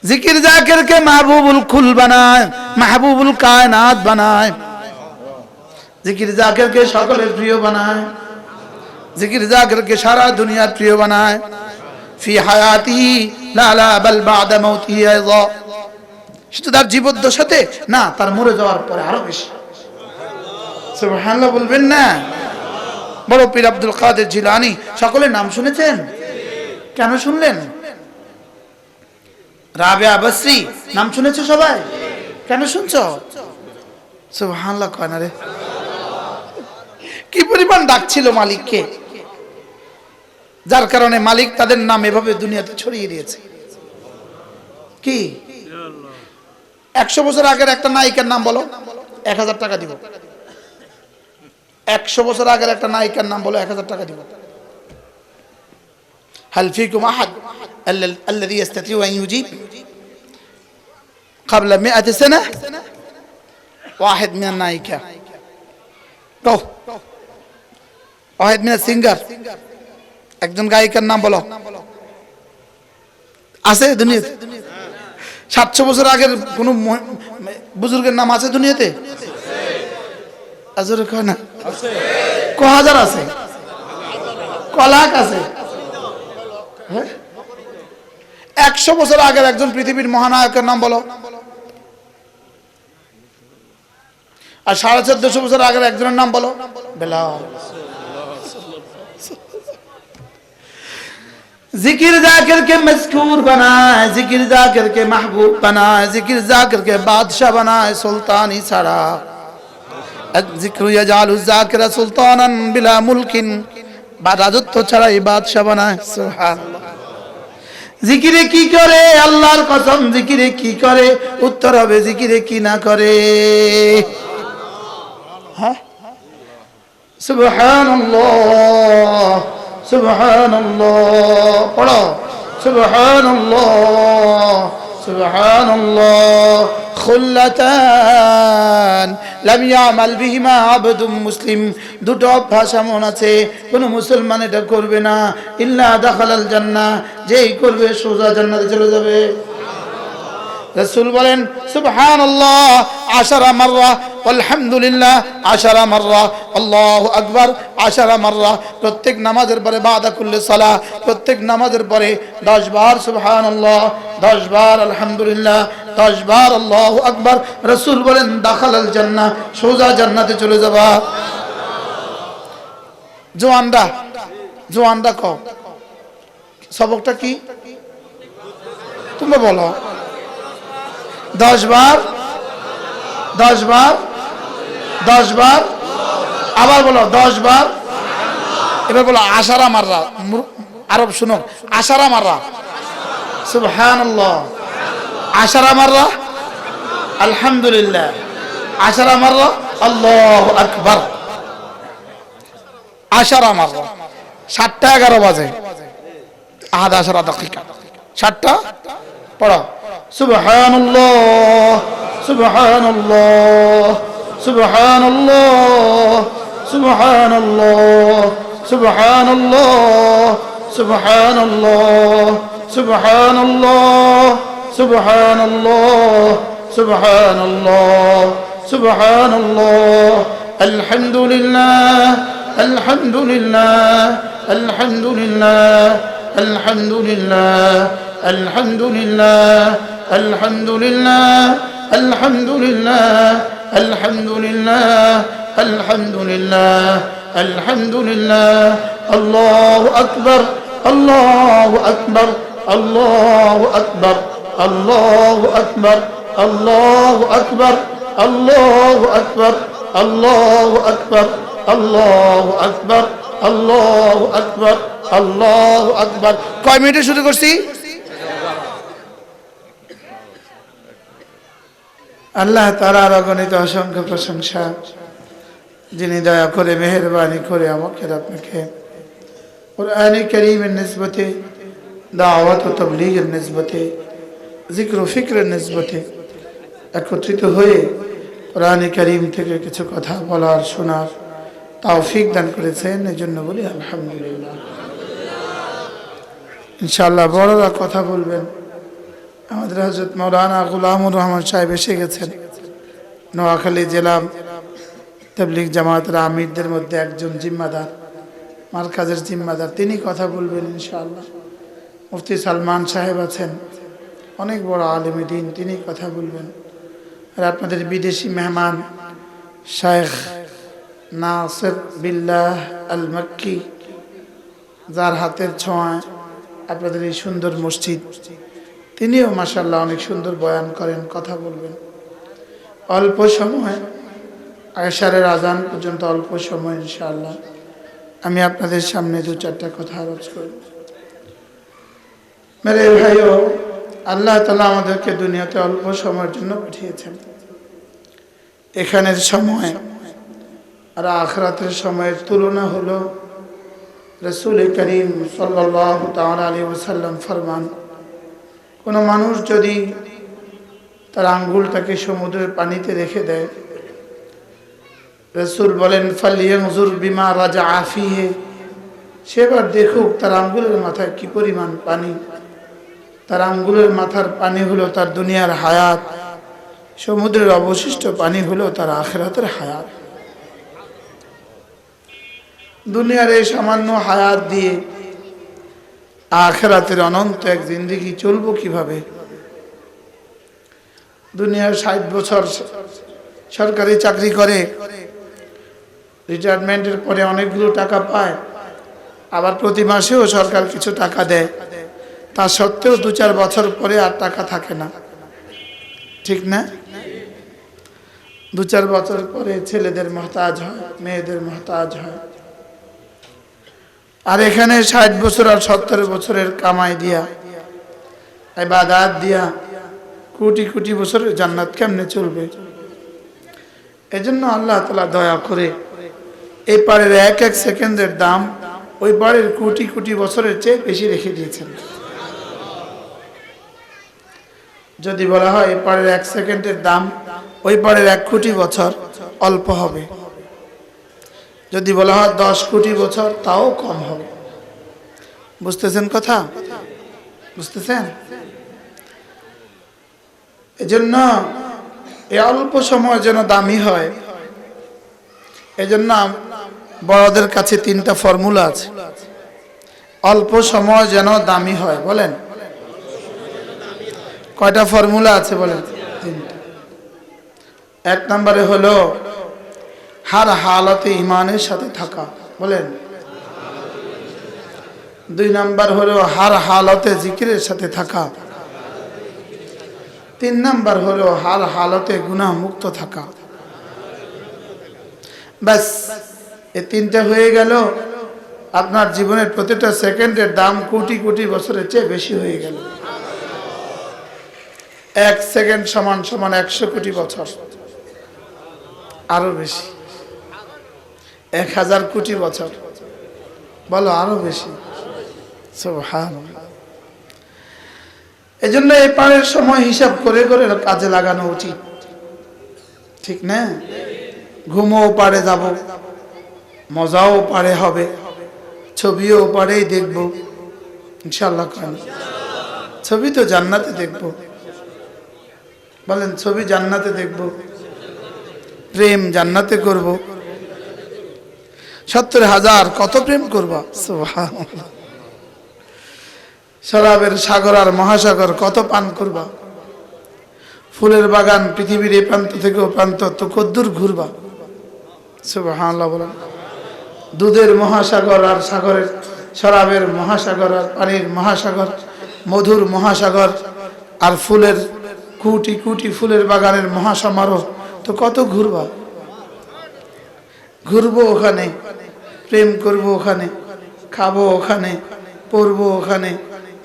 जिक्र जाकिर के महबूबुल कुल बनाए, महबूबुल कायनात बनाए, जिक्र जाकिर के सकल प्रिय बनाए, जिक्र जाकिर के सारा दुनिया प्रिय बनाए। फी हायाती ला ला बल बाद मौती अयज़ा, শুধু তার জীবদ্দশাতে না, তার মরে যাওয়ার পরে আরো বেশি। সুবহানাল্লাহ বলবেন না? বড় পীর আব্দুল কাদের জিলানী, সকলের নাম শুনেছেন? কেন শুনলেন? রাবিয়া বসরি নাম শুনেছো সবাই? কেন শুনছো? সুবহানাল্লাহ কয় না রে। কি পরিমাণ ডাকছিল মালিককে, যার কারণে মালিক তাদের নাম এভাবে দুনিয়াতে ছড়িয়ে দিয়েছে। কি 100 বছর আগের একটা নায়িকার নাম বলো, 1000 টাকা দিব। 100 বছর আগের একটা নায়িকার নাম বলো, 1000 টাকা দিব। هل فيكم أحد الذي يستطيع أن يجيب قبل 100 سنة؟ واحد من النايكة، واحد من السينجر, একজন গায়িকার নাম বলো। আছে দুনিয়াতে? 700 বছর আগের কোন বুজুর্গের নাম আছে দুনিয়াতে? আজরে কয় না? আছে। ক হাজার আছে? ক লাখ আছে? 100 বছর আগের একজন পৃথিবীর মহানায়কের নাম বলো। আর 1450 বছর আগের একজনের নাম বলো। বেলাল। जिक्र जाकिर के मज़कूर बनाए, जिक्र जाकिर के महबूब बनाए, जिक्र जाकिर के बादशाह बनाए, सुल्तानी सरा। जिक्र यजालु जाकिर सुल्तानन बिला मुल्किन, राजत्व छड़ाई बादशाह बनाए। सुभानअल्लाह। जिक्रे की करे अल्लाहर कसम, जिक्रे की करे उत्तर হবে जिक्रे की ना करे। हाँ सुभानअल्लाह, सुभानअल्लाह पढ़ो। सुभानअल्लाह, सुभानअल्लाह। खुल्लतान लम यामाल बिहिमा আবদুম মুসলিম, দুটো অভ্যাস এমন আছে কোন মুসলমান এটা করবে না, ইল্লা দাখালাল জান্নাহ, যেই করবে সোজা জান্নাতে চলে যাবে। রাসূল বলেন সুবহানাল্লাহ 10 মাররা, আলহামদুলিল্লাহ 10 মাররা, আল্লাহু আকবার 10 মাররা। প্রত্যেক নামাজের পরে বাদা কুল্লি সালাহ, প্রত্যেক নামাজের পরে 10 বার সুবহানাল্লাহ, 10 বার আলহামদুলিল্লাহ, 10 বার আল্লাহু আকবার। রাসূল বলেন দাখালাল জান্নাহ, সোজা জান্নাতে চলে যাবা। জওয়ানরা, জওয়ানরা কও সবকটা কি তোমরা বলো। 10 বার, 10 বার, 10 বার, আবার বলো 10 বার। এবার বলো 10 মাররা, আরব শুনো 10 মাররা। সুবহানাল্লাহ 10 মাররা, আলহামদুলিল্লাহ 10 মাররা, আল্লাহু আকবার 10 মাররা। 7টা 11 বাজে, 11 দাকিকা, 7টা পড়ো। সুবহানাল্লাহ, সুবহানাল্লাহ, সুবহানাল্লাহ, সুবহানাল্লাহ, সুবহানাল্লাহ, সুবহানাল্লাহ, সুবহানাল্লাহ, সুবহানাল্লাহ, সুবহানাল্লাহ, সুবহানাল্লাহ। আলহামদুলিল্লাহ, আলহামদুলিল্লাহ, আলহামদুলিল্লাহ, আলহামদুলিল্লাহ, আলহামদুলিল্লাহ, আলহামদুলিল্লাহ, আলহামদুলিল্লাহ, আলহামদুলিল্লাহ, আলহামদুলিল্লাহ, আলহামদুলিল্লাহ। আল্লাহু আকবার, আল্লাহু আকবার, আল্লাহু আকবার, আল্লাহু আকবার, আল্লাহু আকবার, আল্লাহু আকবার, আল্লাহু আকবার, আল্লাহু আকবার, আল্লাহু আকবার, আল্লাহু আকবার। কয় মিনিটে শুরু করছি? আল্লাহ তাআলার অগণিত অসংখ্য প্রশংসা, যিনি দয়া করে মেহেরবানি করে আমাকে আপনাকে কুরআনে কারীমের নিসবতে, দাওয়াত ও তাবলীগের নিসবতে, জিক্র ও ফিকরের নিসবতে একত্রিত হয়ে কুরআনে কারীম থেকে কিছু কথা বলার শোনার তৌফিক দান করেছেন। এজন্য বলি আলহামদুলিল্লাহ। ইনশাআল্লাহ বড়রা কথা বলবেন, আমাদের হযরত মাওলানা গোলামুর রহমান সাহেব এসে গেছেন। নোয়াখালী জেলা তাবলীগ জামাতের আমিরদের মধ্যে একজন জিম্মাদার, মারকাজের জিম্মাদার, তিনি কথা বলবেন ইনশাআল্লাহ। মুফতি সালমান সাহেব আছেন, অনেক বড় আলেমে দ্বীন, তিনি কথা বলবেন। আর আপনাদের বিদেশি মেহমান শায়েখ নাসির বিল্লাহ আল মক্কি, যার হাতের ছোঁয়ায় আপনাদের এই সুন্দর মসজিদ, তিনিও মাশাআল্লাহ অনেক সুন্দর বয়ান করেন, কথা বলবেন। অল্প সময় আয়েশারের আজান পর্যন্ত অল্প সময় ইনশাআল্লাহ আমি আপনাদের সামনে দু চারটা কথা আলোচ করব। মেরে ভাইও, আল্লাহ তাআলা আমাদেরকে দুনিয়াতে অল্প সময়ের জন্য পাঠিয়েছেন। এখানের সময় আর আখিরাতের সময়ের তুলনা হলো রাসূল করিম সাল্লাল্লাহু তাআলা আলাইহি ওয়াসাল্লাম ফরমান, কোন মানুষ যদি তার আঙ্গুলটাকে সমুদ্রের পানিতে রেখে দেয়, রাসূল বলেন ফালিয়ানজুর বিমা রাজাআ ফিহি, সেবার দেখুক তার আঙ্গুলের মাথায় কি পরিমাণ পানি। তার আঙ্গুলের মাথার পানি হলো তার দুনিয়ার হায়াত, সমুদ্রের অবশিষ্ট পানি হলো তার আখিরাতের হায়াত। দুনিয়ার এই সামান্য হায়াত দিয়ে আখিরাতের অনন্ত এক জিন্দেগি চলবো কিভাবে? দুনিয়ার 60 বছর সরকারি চাকরি করে, রিটায়ারমেন্টের পরে অনেকগুলো টাকা পায়, আবার প্রতি মাসেও সরকার কিছু টাকা দেয়, তা সত্ত্বেও 2-4 বছর পরে আর টাকা থাকে না, ঠিক না? 2-4 বছর পরে ছেলেদের মহতাজ হয়, মেয়েদের মহতাজ হয়। আর এখানে 60 বছর আর 70 বছরের কামাই দিয়া, ইবাদত দিয়া কোটি কোটি বছরের জান্নাত কেমনে চলবে? এজন্য আল্লাহ তাআলা দয়া করে এই পারের এক এক সেকেন্ডের দাম ওই পারের কোটি কোটি বছরের চেয়ে বেশি রেখে দিয়েছেন। যদি বলা হয় এই পারের 1 সেকেন্ডের দাম ওই পারের 1 কোটি বছর, অল্প হবে। যদি বলা হয় 10 কোটি বছর, তাও কম হবে। বুঝতেছেন কথা? বুঝতেছেন? এজন্য এই অল্প সময় যেন দামি হয়, এজন্য বড়দের কাছে 3টা ফর্মুলা আছে। অল্প সময় যেন দামি হয়, বলেন কয়টা ফর্মুলা আছে? বলেন 3টা। 1 নম্বরে হলো হার হালতে ঈমানের সাথে থাকা, বলেন। 2 নম্বর হলো হার হালতে জিকিরের সাথে থাকা। 3 নম্বর হলো হার হালতে গুনাহ মুক্ত থাকা। বাস, এই 3টা হয়ে গেল, আপনার জীবনের প্রতিটা সেকেন্ডের দাম কোটি কোটি বছরের চেয়ে বেশি হয়ে গেল। 1 সেকেন্ড সমান সমান 100 কোটি বছর, আরো বেশি। 1000 কোটি বছর, বলো আরো বেশি। সুবহানাল্লাহ। এজন্য এই পারের সময় হিসাব করে করে কাজে লাগানো উচিত, ঠিক না? ঘুমও পারে যাব, মজাও পারে হবে, ছবিও পারেই দেখব ইনশাআল্লাহ। ছবি তো জান্নাতে দেখব, বলেন ছবি জান্নাতে দেখব, প্রেম জান্নাতে করব। 70,000 কত প্রেম করবা, সুবহানাল্লাহ। শরাবের সাগর আর মহাসাগর কত পান করবা। ফুলের বাগান পৃথিবীর এই প্রান্ত থেকে ও প্রান্ত তো কদ্দূর ঘুরবা, সুবহানাল্লাহ বলেন। দুধের মহাসাগর আর সাগরের, শরাবের মহাসাগর আর পানির মহাসাগর, মধুর মহাসাগর আর ফুলের কোটি কোটি ফুলের বাগানের মহাসমারোহ, তো কত ঘুরবা। ঘুরবো ওখানে, প্রেম করব ওখানে, খাবো ওখানে, পড়বো ওখানে,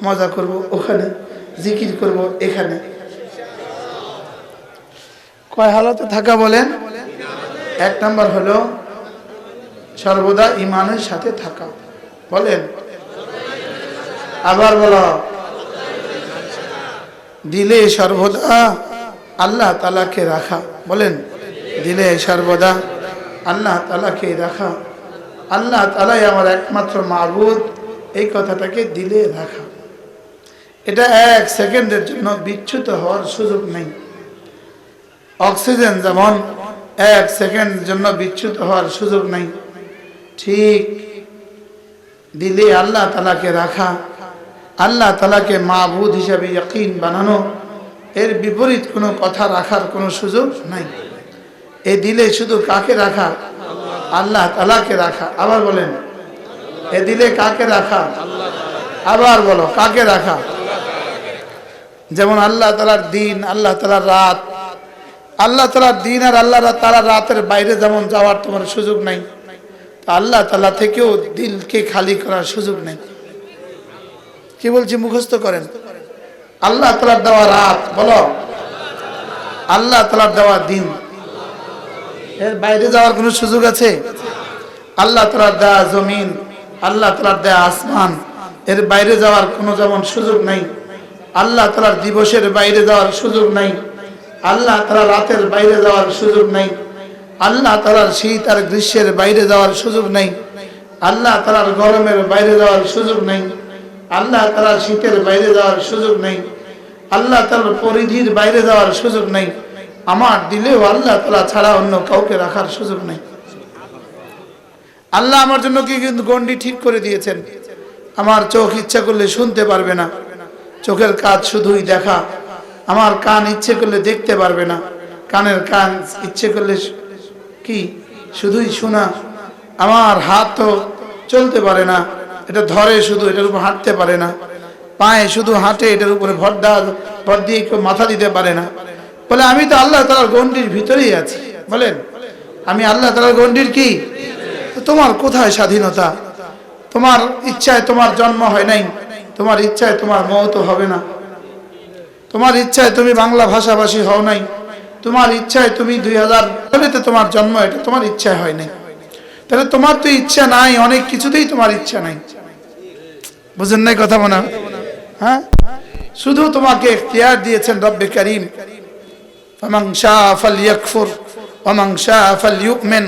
মজা করব ওখানে, জিকির করব এখানে। কয় হালতে থাকা বলেন? 1 নম্বর হলো সর্বদা ঈমানের সাথে থাকা, বলেন। আবার বলো, দিলে সর্বদা আল্লাহ তাআলাকে রাখা, বলেন। দিলে সর্বদা আল্লাহ তাআলাকে রাখা, আল্লাহ তাআলাই আমার একমাত্র মাবুদ, এই কথাটাকে দিলে রাখা। এটা এক সেকেন্ডের জন্য বিচ্যুত হওয়ার সুযোগ নেই। অক্সিজেন যেমন এক সেকেন্ডের জন্য বিচ্যুত হওয়ার সুযোগ নেই, ঠিক দিলে আল্লাহ তাআলাকে রাখা, আল্লাহ তাআলাকে মাবুদ হিসাবে ইয়াকিন বানানো, এর বিপরীত কোনো কথা রাখার কোনো সুযোগ নাই। এই দিলে শুধু কাকে রাখা? আল্লাহ তাআলাকে রাখা। আবার বলেন, এ দিলে কাকে রাখা? আবার বলো, কাকে রাখা? যেমন আল্লাহ তাআলার দিন, আল্লাহ তাআলার রাত, আল্লাহ তাআলার দিন আর আল্লাহ তাআলার রাতের বাইরে যেমন যাওয়ার তোমার সুযোগ নাই, তো আল্লাহ তাআলা থেকেও দিলকে খালি করার সুযোগ নেই। কি বলছি মুখস্থ করেন। আল্লাহ তাআলার দেওয়া রাত, বলো আল্লাহ তাআলার দেওয়া দিন, এর বাইরে যাওয়ার কোনো সুযোগ আছে? আল্লাহ তাআলার দেওয়া জমিন, আল্লাহ তাআলার দেওয়া আসমান, এর বাইরে যাওয়ার কোনো যেমন সুযোগ নাই। আল্লাহ তাআলার দিবসের বাইরে যাওয়ার সুযোগ নাই, আল্লাহ তাআলার রাতের বাইরে যাওয়ার সুযোগ নাই, আল্লাহ তাআলার শীত আর গ্রীষ্মের বাইরে যাওয়ার সুযোগ নাই, আল্লাহ তাআলার গরমের বাইরে যাওয়ার সুযোগ নাই, আল্লাহ তাআলার শীতের বাইরে যাওয়ার সুযোগ নাই, আল্লাহ তাআলার পরিধির বাইরে যাওয়ার সুযোগ নাই। আমার দিলেও আল্লাহ তাআলা ছাড়া অন্য কাউকে রাখার সুযোগ নাই। আল্লাহ আমার জন্য কি কিন্তু গণ্ডি ঠিক করে দিয়েছেন। আমার চোখ ইচ্ছা করলে শুনতে পারবে না, চোখের কাজ শুধুই দেখা। আমার কান ইচ্ছে করলে দেখতে পারবে না, কানের কান ইচ্ছে করলে কি শুধুই শোনা। আমার হাত তো চলতে পারে না, এটা ধরে শুধু, এটার উপর হাঁটতে পারে না। পায়ে শুধু হাঁটে, এটার উপরে ভর দিয়ে কেউ মাথা দিতে পারে না। বলে আমি তো আল্লাহ তাআলার গণ্ডির ভিতরেই আছি। বলেন আমি আল্লাহ তাআলার গণ্ডির কি? তোমার কোথায় স্বাধীনতা? তোমার ইচ্ছায় তোমার জন্ম হয় নাই, তোমার ইচ্ছায় তোমার মওত হবে না, তোমার ইচ্ছায় তুমি বাংলা ভাষাভাষী হও নাই, তোমার ইচ্ছায় তুমি 2000 সালেতে তোমার জন্ম, এটা তোমার ইচ্ছায় হয় নাই। তাহলে তোমার তো ইচ্ছা নাই, অনেক কিছুতেই তোমার ইচ্ছা নাই। বুঝেন নাই কথা মনে হয়? হ্যাঁ, শুধু তোমাকে ইখতিয়ার দিয়েছেন রব্বে কারীম, ফামান শাআ ফালইয়াকফুর ওয়ামান শাআ ফালইউমিন।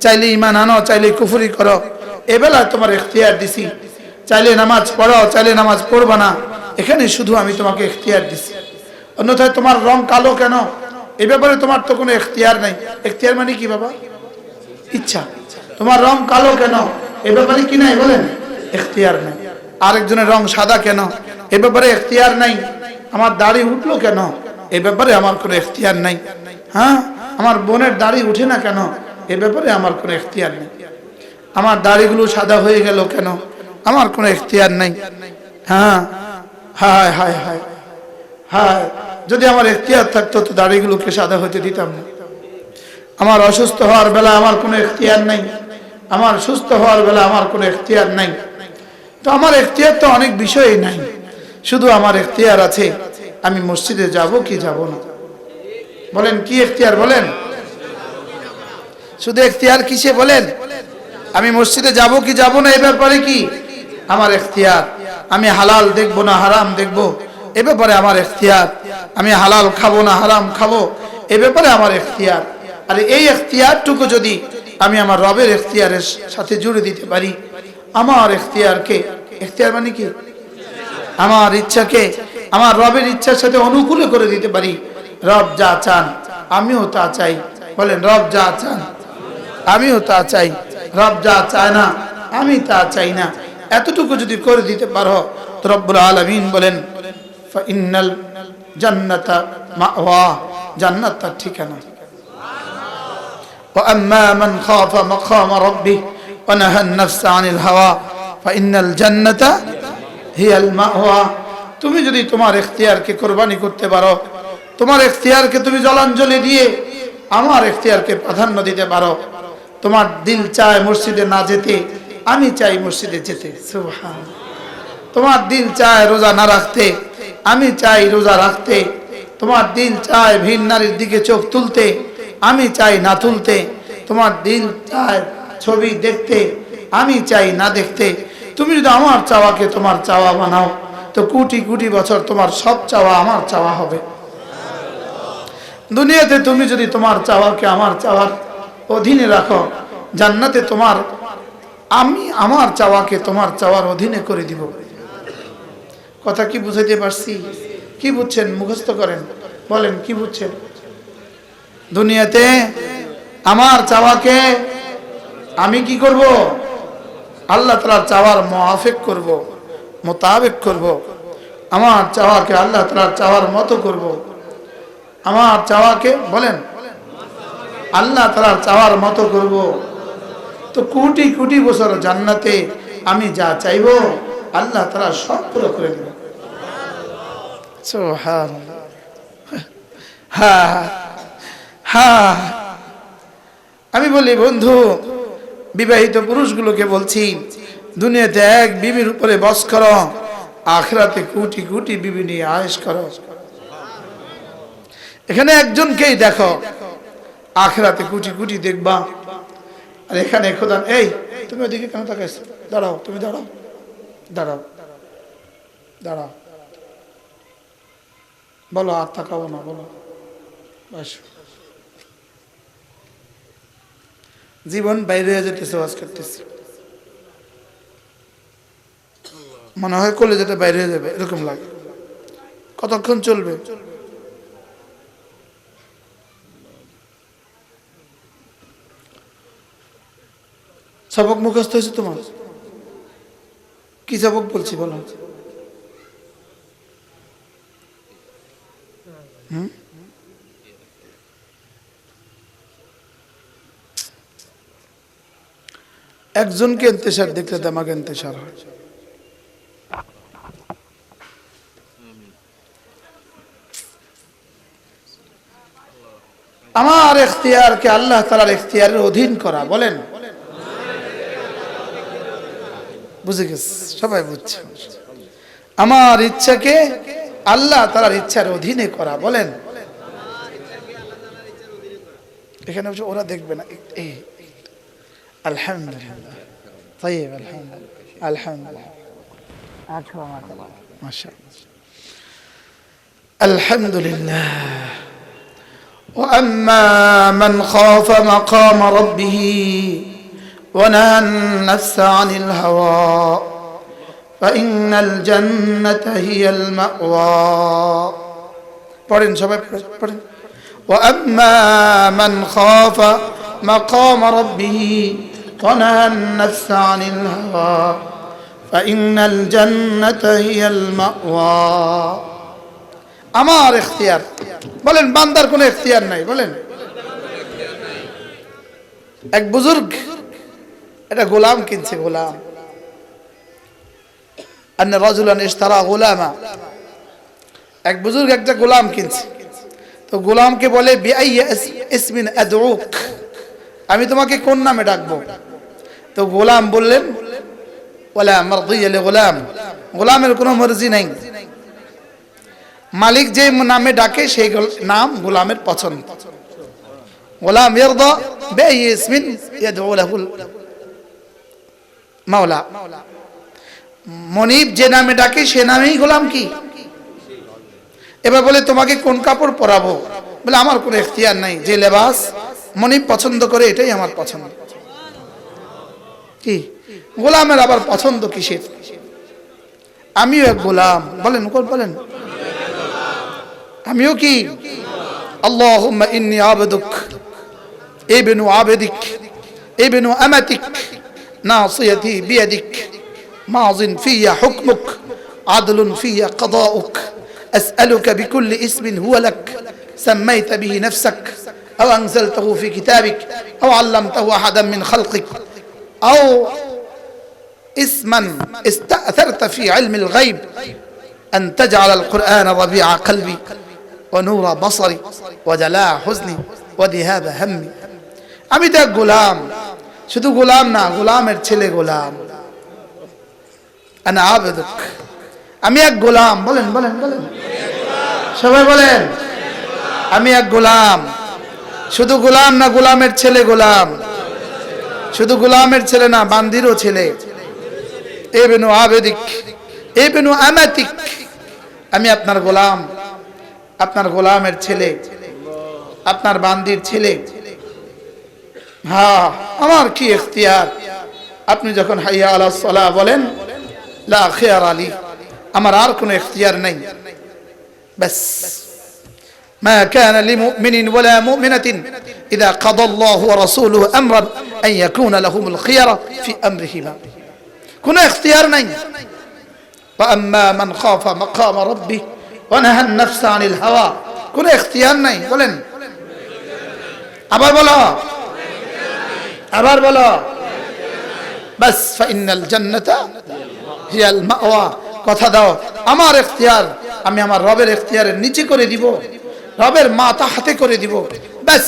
চাইলে ঈমান আনো, চাইলে কুফরি করো, এবেলা তোমার ইখতিয়ার দিছি। চাইলে নামাজ পড়ো, চাইলে নামাজ পড়বা না, এখানে শুধু আমি তোমাকে ইখতিয়ার দিছি। অন্যথায় তোমার রং কালো কেন, এই ব্যাপারে তোমার তো কোনো ইখতিয়ার নাই। ইখতিয়ার মানে কি বাবা? ইচ্ছা। তোমার রং কালো কেন, এই ব্যাপারে কি নাই? বলেন ইখতিয়ার নাই। আরেকজনের রং সাদা কেন, এই ব্যাপারে ইখতিয়ার নাই। আমার দাড়ি উঠলো কেন, এই ব্যাপারে আমার কোনো ইখতিয়ার নাই। হ্যাঁ, আমার বোনের দাড়ি উঠে না কেন, এই ব্যাপারে আমার কোনো ইখতিয়ার নেই। আমার দাড়িগুলো সাদা হয়ে গেল কেন, আমার কোনো ইখতিয়ার নাই। হ্যাঁ, হায় হায় হায় হায়, যদি আমার ইখতিয়ার থাকতো তো দাড়িগুলোকে সাদা হতে দিতাম না। আমার অসুস্থ হওয়ার বেলা আমার কোনো ইখতিয়ার নাই, আমার সুস্থ হওয়ার বেলা আমার কোনো ইখতিয়ার নাই। তো আমার ইখতিয়ার তো অনেক বিষয়ই নাই, শুধু আমার ইখতিয়ার আছে আমি মসজিদে যাব কি যাব না। বলেন কি ইখতিয়ার? বলেন শুধু ইখতিয়ার কিসে? বলেন আমি মসজিদে যাব কি যাব না, এ ব্যাপারে কি আমার ইখতিয়ার। আমি হালাল দেখবো না হারাম দেখবো, এ ব্যাপারে আমার ইখতিয়ার। আমি হালাল খাবো না হারাম খাবো, এ ব্যাপারে আমার ইখতিয়ার। আর এই ইখতিয়ারটুকু যদি আমি আমার রবের ইখতিয়ারের সাথে জুড়ে দিতে পারি, আমার ইখতিয়ারকে, ইখতিয়ার মানে কি? আমার ইচ্ছাকে আমার রবের ইচ্ছার সাথে অনুকূলে করে দিতে পারি। রব যা চান আমিও তা চাই। বলেন রব যা চান আমিও তা চাই, রব যা চায় না আমি তা চাই না। এতটুকু যদি করে দিতে পারো তো রব্বুল আলামিন বলেন ফাইন্নাল জান্নাতা মাওয়া, জান্নাত তার ঠিকানা। ওয়া আম্মা মান খাফা মাকামা রাব্বিহি ওয়া নাহা আন-নাফসা আনিল হাওয়া ফাইন্নাল জান্নাতা হিয়াল মাওয়া। তুমি যদি তোমার ইখতিয়ারকে কুরবানি করতে পারো, তোমার ইখতিয়ারকে তুমি জলাঞ্জলি দিয়ে আমার ইখতিয়ারকে প্রাধান্য দিতে পারো, তোমার দিল চায় মসজিদে না যেতে, আমি চাই মসজিদে যেতে। সুবহানাল্লাহ। তোমার দিল চায় রোজা না রাখতে, আমি চাই রোজা রাখতে। তোমার দিল চায় ভিন নারীর দিকে চোখ তুলতে, আমি চাই না তুলতে। তোমার দিল চায় ছবি দেখতে, আমি চাই না দেখতে। তুমি যদি আমার চাওয়াকে তোমার চাওয়া বানাও তো কোটি কোটি বছর তোমার সব চাওয়া আমার চাওয়া হবে। দুনিয়াতে তুমি যদি তোমার চাওয়াকে আমার চাওয়ার অধীনে রাখো, জান্নাতে তোমার আমি আমার চাওয়াকে তোমার চাওয়ার অধীনে করে দিব। কথা কি বুঝাইতে পারছি? কি বুঝছেন? মুখস্থ করেন, বলেন কি বুঝছেন? দুনিয়াতে আমার চাওয়াকে আমি কি করব? আল্লাহ তাআলার চাওয়ার মুআফিক করব, মোতাবেক করব। আমার চাওয়াকে আল্লাহ তাআলার চাওয়ার মতো করব। আমার চাওয়াকে বলেন আল্লাহ তাআলার চাওয়ার মতো করব। তো কোটি কোটি বছর জান্নাতে আমি যা চাইবো আল্লাহ তাআলা সব পুরো করে দেবে। সুবহানাল্লাহ। হ্যাঁ হ্যাঁ, আমি বলি বন্ধু, বিবাহিত পুরুষগুলোকে বলছি, দুনিয়াতে এক বিবির উপরে বস করো, আখিরাতে কোটি কোটি বিবি নিয়ে আয়েশ করো। এখানে একজনকেই দেখো, আখিরাতে কোটি কোটি দেখবা। আর এখানে খোদা, এই তুমি ওদিকে কেন তাকাইছো? দাঁড়াও, তুমি দাঁড়াও, দাঁড়াও, দাঁড়াও, বলো। আর তাকাবো না, বলো। বাস, জীবন বাইরে হয়ে যেতেছে, ওয়াজ করতেছে, মনে হয় কলেজেটা বাইরে হয়ে যাবে, এরকম লাগে। কতক্ষণ চলবে? সবক মুখস্থ হয়েছে তোমার? কি সবক বলছি বলো? একজনকে ইন্তেশার দেখলে আমাকে ইন্তেশার হয়। আমার ইখতিয়ারকে আল্লাহ তাআলার ইখতিয়ারের অধীন করা, বলেন। বুঝে গেছে? সবাই বুঝছে? আমার ইচ্ছাকে আল্লাহ তাআলার ইচ্ছার অধীনে করা, বলেন। এখানে ওরা দেখবে না। আলহামদুলিল্লাহ, তাইয়্যিব, আলহামদুলিল্লাহ, আলহামদুলিল্লাহ, মাশাআল্লাহ, আলহামদুলিল্লাহ। وأما من خاف مقام ربه ونهى النفس عن الهوى فإن الجنة هي المأوى. পড়েন সবাই, পড়েন। وأما من خاف مقام ربه ونهى النفس عن الهوى فإن الجنة هي المأوى. আমার ইখতিয়ার, বলেন। বান্দার কোনো ইখতিয়ার নাই, বলেন। এক বুজুর্গ একটা গোলাম কিনছে, গোলাম। আন্না রাজুলান ইশতারা গোলামা, এক বুজুর্গ একটা গোলাম কিনছে। তো গোলামকে বলে, বিআইয়ি ইসমিন আদউক, আমি তোমাকে কোন নামে ডাকবো? তো গোলাম বললেন, ওয়ালা মারদিয়া লিগোলাম, গোলামের কোনো মর্জি নাই। মালিক যে নামে ডাকে সেই নাম গোলামের পছন্দ। গোলাম ইয়ারদা বিআইয়ি ইসমিন ইয়াদউ লাহুল মাওলা, মনিব যে নামে ডাকে সে নামেই গোলাম কি। এবার বলে, তোমাকে কোন কাপড় পরাবো? বলে, আমার কোনো ইখতিয়ার নাই, যে লেবাস মনিব পছন্দ করে এটাই আমার পছন্দ। কি গোলামের আবার পছন্দ কিসের? আমিও এক গোলাম, বলেন, বলেন। আমিও কি? আল্লাহুম্মা ইন্নী আবদুক ইবনু আবদিক ইবনু আমাতিক নাসিয়াতি বিয়াদিক মাযিন ফিয়া হুকমুক আদলুন ফিয়া কাদাউক আসআলুকা বিকুল্লি ইসমিন হুয়া লাক সাম্মাইতা বিহি নাফসাক আও আনজালতাহু ফি কিতাবিক আও আল্লামতাহু আহাদান মিন খালকিক আও ইসমান ইস্তা'থারতা ফি ইলমিল গায়ব আন তাজআলাল কুরআনা রাবি'a কলবি ونور بصري وجلاء حزني وذهاب همي. আমি তো গোলাম, শুধু গোলাম না, গোলামের ছেলে গোলাম। আনা আবদুক, আমি এক গোলাম, বলেন, বলেন, বলেন, সবাই বলেন। আমি এক গোলাম, শুধু গোলাম না, গোলামের ছেলে গোলাম, শুধু গোলামের ছেলে না, বান্দিরও ছেলে। ইবনু আবদিক ইবনু আমাতিক, আমি আপনার গোলাম, আপনার গোলামের ছেলে, আপনার বান্দির ছেলে। হ্যাঁ, আমার কি ইখতিয়ার? আপনি যখন হাইয়া আলাস সালাহ বলেন, লা খিয়ার আলী, আমার আর কোনো ইখতিয়ার নাই। বাস ما كان لمؤمن ولا مؤمنة إذا قضى الله ورسوله أمرا أن يكون لهم الخيرة في أمرهما কোনো ইখতিয়ার নাই। وأما من خاف مقام ربه ونهى النفس عن الهوى কোনো ইখতিয়ার নাই। বলেন আবার বলো, আবার বলো। বাস فإن الجنة هي المأوى কথা দাও আমার ইখতিয়ার আমি আমার রবের ইখতিয়ারের নিচে করে দিব, রবের মাথা হাতে করে দিব, বাস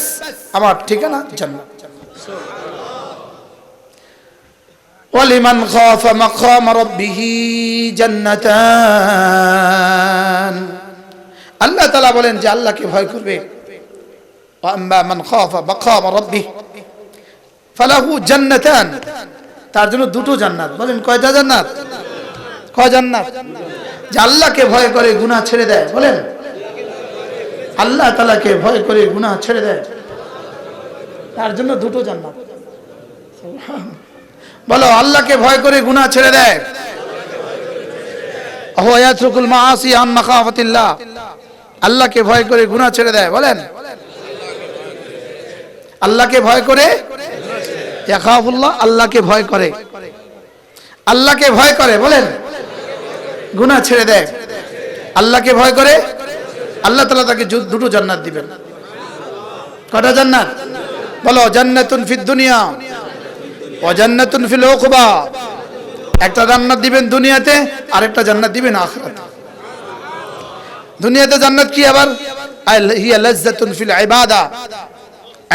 আমার ঠিকানা জান্নাত। ওয়ালিমান খাফা মাকাম রাব্বিহি জান্নাতান, আল্লাহ তাআলা বলেন যে আল্লাহকে ভয় করবে। ওয়া আম্মা মান খাফা মাকাম রাব্বিহি ফালাহু জান্নাতান, তার জন্য দুটো জান্নাত। বলেন কয়টা জান্নাত? কয় জান্নাত? যে আল্লাহকে ভয় করে গুনাহ ছেড়ে দেয়, বলেন আল্লাহ তাআলাকে ভয় করে গুনাহ ছেড়ে দেয়, তার জন্য দুটো জান্নাত। বলো আল্লাহকে ভয় করে গুনাহ ছেড়ে দেয়। হুয়া ইয়াতরুকুল মাআসি আন মাখাফাতিল্লাহ, আল্লাহকে ভয় করে গুনাহ ছেড়ে দেয়। বলেন আল্লাহকে ভয় করে, ইয়াখাফুল্লাহ আল্লাহকে ভয় করে, আল্লাহকে ভয় করে, বলেন গুনাহ ছেড়ে দেয়। আল্লাহকে ভয় করে আল্লাহ তাআলা তাকে দুটো জান্নাত দিবেন। কয়টা জান্নাত? বলো জান্নাতুন ফিদ দুনিয়া ওয়া জান্নাতুন ফিল উকবা, একটা জান্নাত দিবেন দুনিয়াতে আর একটা জান্নাত দিবেন আখিরাতে। দুনিয়াতে জান্নাত কি? আবার হিয়া লাজ্জাতুন ফিল ইবাদা,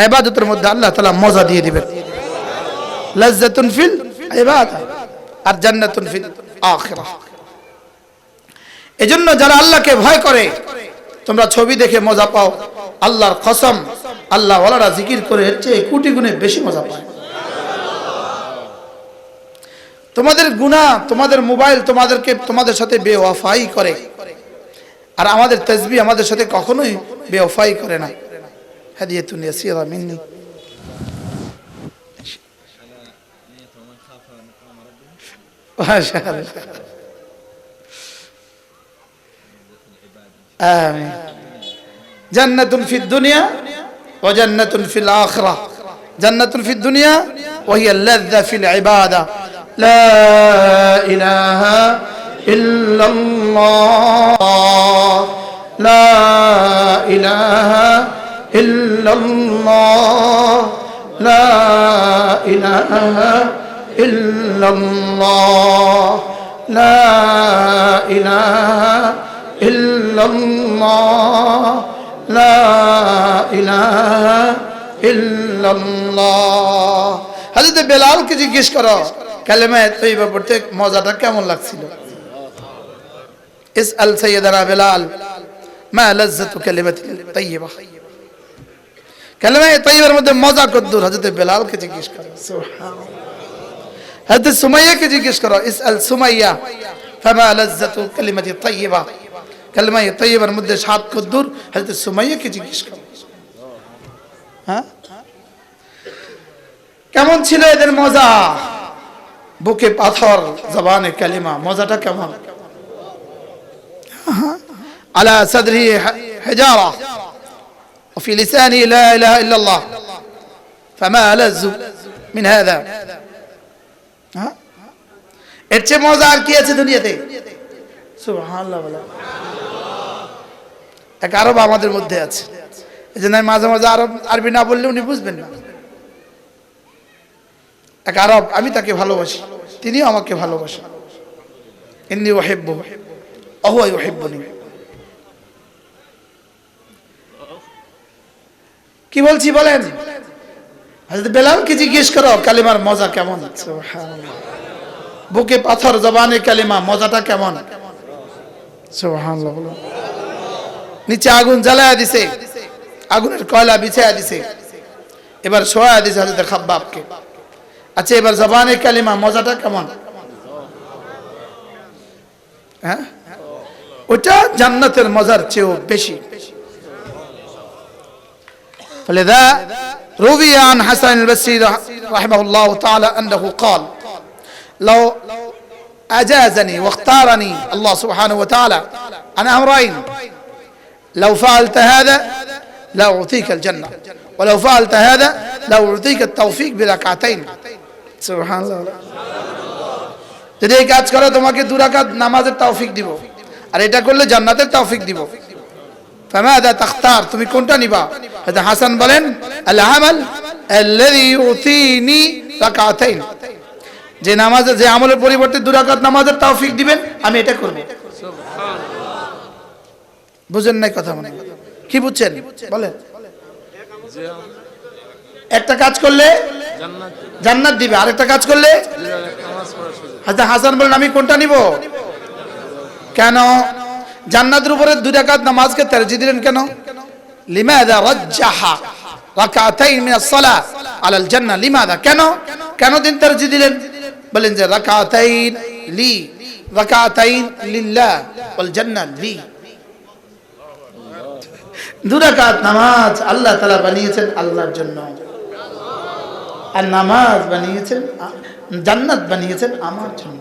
ইবাদতের মধ্যে আল্লাহ তাআলা মজা দিয়ে দিবেন, লাজ্জাতুন ফিল ইবাদা, আর জান্নাতুন ফিল আখিরাহ। এজন্য যারা আল্লাহকে ভয় করে, তোমরা ছবি দেখে মজা পাও, আল্লাহর কসম আল্লাহ ওয়ালারা জিকির করে এর চেয়ে কোটি গুণে বেশি মজা পায়। তোমাদের গুনাহ, তোমাদের মোবাইল তোমাদের সাথে বেওয়াফাই করে, আর আমাদের তাসবিহ আমাদের সাথে কখনোই বেওয়াফাই করে না। হাদিয়াতুন ইয়াসিরা মিন্নি। آمين. جنة في الدنيا وجنة في الآخرة، جنة في الدنيا وهي اللذة في العبادة، لا إله إلا الله، لا إله إلا الله، لا إله إلا الله، لا إله إلا الله، لا إله إلا الله। হযরত বেলালকে জিজ্ঞেস করো কালেমা তাইয়্যিবা পড়তে মজাটা কেমন লাগছিল। ইসআল সাইয়্যিদানা বেলাল মা লাজ্জাতু কালিমাতি তাইয়্যিবা, কালেমা তাইয়্যিবার মধ্যে মজা কদ্দুর, হযরত বেলালকে জিজ্ঞেস করো। সুবহানাল্লাহ। হযরত সুমাইয়াকে জিজ্ঞেস করো, ইসআল সুমাইয়া ফামা লাজ্জাতু কালিমাতি তাইয়্যিবা, কালেমা তাইয়্যিবার মধ্যে স্বাদ কদ্দুর, হযরত সুমাইয়াকে জিজ্ঞেস করো। হ্যাঁ, কেমন ছিল এদের মজা? বুকে পাথর, জবানে কালিমা, মজাটা কেমন? আলা সাদরি হিজারা ওয়া ফি লিসানি লা ইলাহা ইল্লাল্লাহ ফামা লাযু মিন হাযা। এর চেয়ে মজা আর কি আছে দুনিয়াতে? সুবহানাল্লাহ। বলা এক আরব আমাদের মধ্যে আছে, এই জন্য মাঝে মাঝে আরবি না বললে উনি বুঝবেন না। এক আরব, আমি তাকে ভালোবাসি, তিনিও আমাকে ভালোবাসেন। ইন্নী উহিব্বুহু ওয়া হুয়া ইউহিব্বুনি। কি বলছি বলেন? হযরত বেলালকে জিজ্ঞেস করো কালিমার মজা কেমন। সুবহানাল্লাহ। বুকে পাথর, জবানে কালিমা, মজাটা কেমন? সুবহানাল্লাহ। নিচে আগুন জ্বালায়া দিছে, আগুনের কয়লা বিছায়া দিছে, এবার শোয়া দিছে হযরত খাব্বাবকে। আচ্ছা, এবার জবানে কালিমা মজাটা কেমন? হ্যাঁ, ওটা জান্নাতের মজার চেয়েও বেশি। فلذا روي عن حسن البصري رحمه الله تعالى أنه قال لو أجازني واختارني الله سبحانه وتعالى عن أمرين لو فعلت هذا لأعطيك الجنة ولو فعلت هذا لأعطيك التوفيق بركعتين سبحان الله যদি এই কাজ করো তোমাকে 2 রাকাত নামাজের তৌফিক দিব আর এটা করলে জান্নাতের তৌফিক দিব ফামাদা তাখতার তুমি কোনটা নিবা হযরত হাসান বলেন আল আমাল আল্লাযী ইউতিনি রাকাতাইন যে নামাজে যে আমলের পরিবর্তে 2 রাকাত নামাজের তৌফিক দিবেন আমি এটা করব সুবহানাল্লাহ বুঝেন নাই কথা মনে কি বুঝছেন বলেন একটা কাজ করলে জান্নাত দিবে আরেকটা কাজ করলে হযরত হাসান বলেন আমি কোনটা নিব কেন জান্নাতের উপরে 2 রাকাত নামাজকে তারজিহ দিলেন কেন লিমাযা রাজ্জাহা রাকাতাইন মিনাস সালাহ আলাল জান্নাহ লিমাযা কেন দিন তারজিহ দিলেন বলেন যে রাকাতাইন লি রাকাতাইন লিল্লাহ ওয়াল জান্নাহ লি 2 রাকাত নামাজ আল্লাহ তাআলা বানিয়েছেন আল্লাহর জন্য আর নামাজ বানিয়েছেন জান্নাত বানিয়েছেন আমার জন্য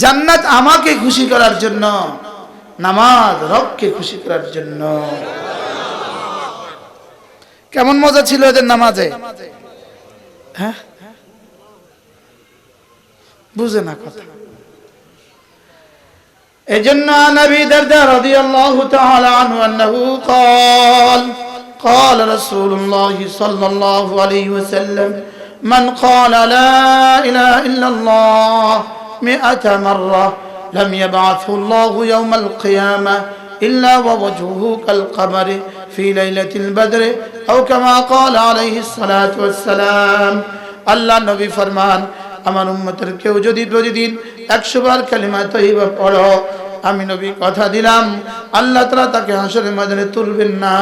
জান্নাত আমাকে খুশি করার জন্য নামাজ রবকে খুশি করার জন্য কেমন মজা ছিল এদের নামাজে হ্যাঁ বুঝে না কথা এজন্য নবী দারদা রাদিয়াল্লাহু তাআলা আনহু আন্নাহু قال قال رسول الله صلى الله عليه وسلم من قال لا اله الا الله 100 مرة لم يبعثه الله يوم القيامة إلا ووجهه كالقمر في ليلة البدر أو كما قال عليه الصلاة والسلام الله نبي فرمان আমার উম্মতের কেউ যদি প্রতিদিন 100 বার কালিমা তাইয়্যিবা পড়ো আমি নবী কথা দিলাম আল্লাহ তাআলা তাকে হাসরের ময়দানে তুলবেন না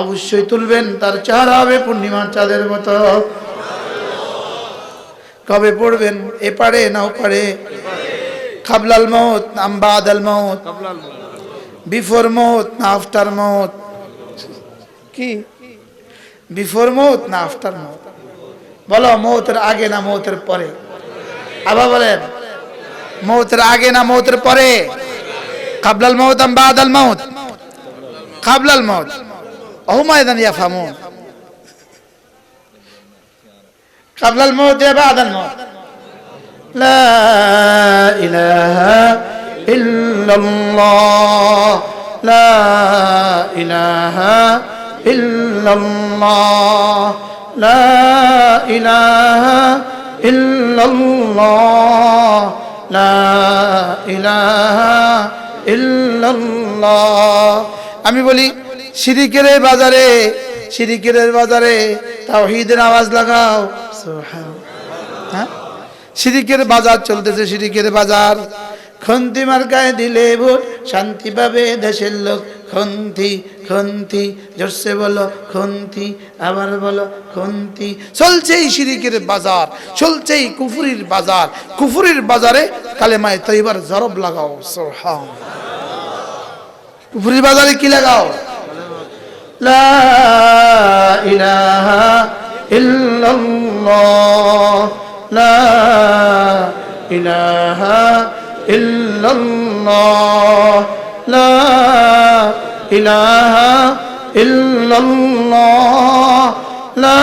অবশ্যই তুলবেন তার চেহারা হবে পূর্ণিমার চাঁদের মতো কবে পড়বেন এপারে না ওপারে কাবলাল মউত না বাদাল মউত বিফোর মউত না আফটার মউত কি বিফোর মউত না আফটার মউত বলো মউতের আগে না মউতের পরে আবার বলেন মউতের আগে না মউতের পরে কাবলাল মউত না বাদাল মউত কাবলাল মউত ওহুমা ইদান ইয়াফহামুন কাবলাল মউত ইয়া বাদাল মউত لا إله إلا الله لا إله إلا الله لا إله إلا الله لا إله إلا الله আমি বলি শিরিকের বাজারে তাওহীদের আওয়াজ লাগাও সুবহানাল্লাহ হ্যাঁ শিরিকের বাজার চলতেছে শিরিকের বাজার খন্তি মার্কায় দিলে ভোট শান্তি পাবে দেশের লোক খন্তি খন্তি জোরসে বলো খন্তি আবার বলো খন্তি চলছেই শিরিকের বাজার চলছেই কুফরির বাজার কুফরির বাজারে কালেমায়ে তয়্যিবার জরব লাগাও সুবহানাল্লাহ কুফরির বাজারে কি লাগাও লা ইলাহা ইল্লাল্লাহ لا إله إلا الله لا إله إلا الله لا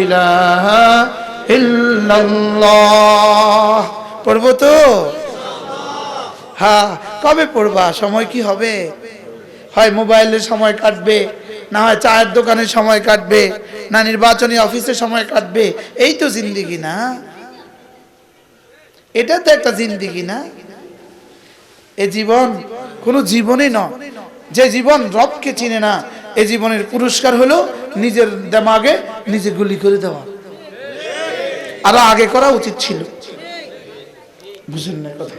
إله إلا الله পড়বো তো হ্যাঁ কবে পড়বা সময় কি হবে হয় মোবাইলের সময় কাটবে না হয় চায়ের দোকানের সময় কাটবে না নির্বাচনী অফিসে সময় কাটবে এই তো জিন্দেগি না এটা তো একটা জিন্দেগি না এই জীবন কোনো জীবনই নয় যে জীবন রবকে চিনে না এই জীবনের পুরস্কার হলো নিজের দিমাগে নিজে গুলি করে দেওয়া আর আগে করা উচিত ছিল বুঝেন না কথা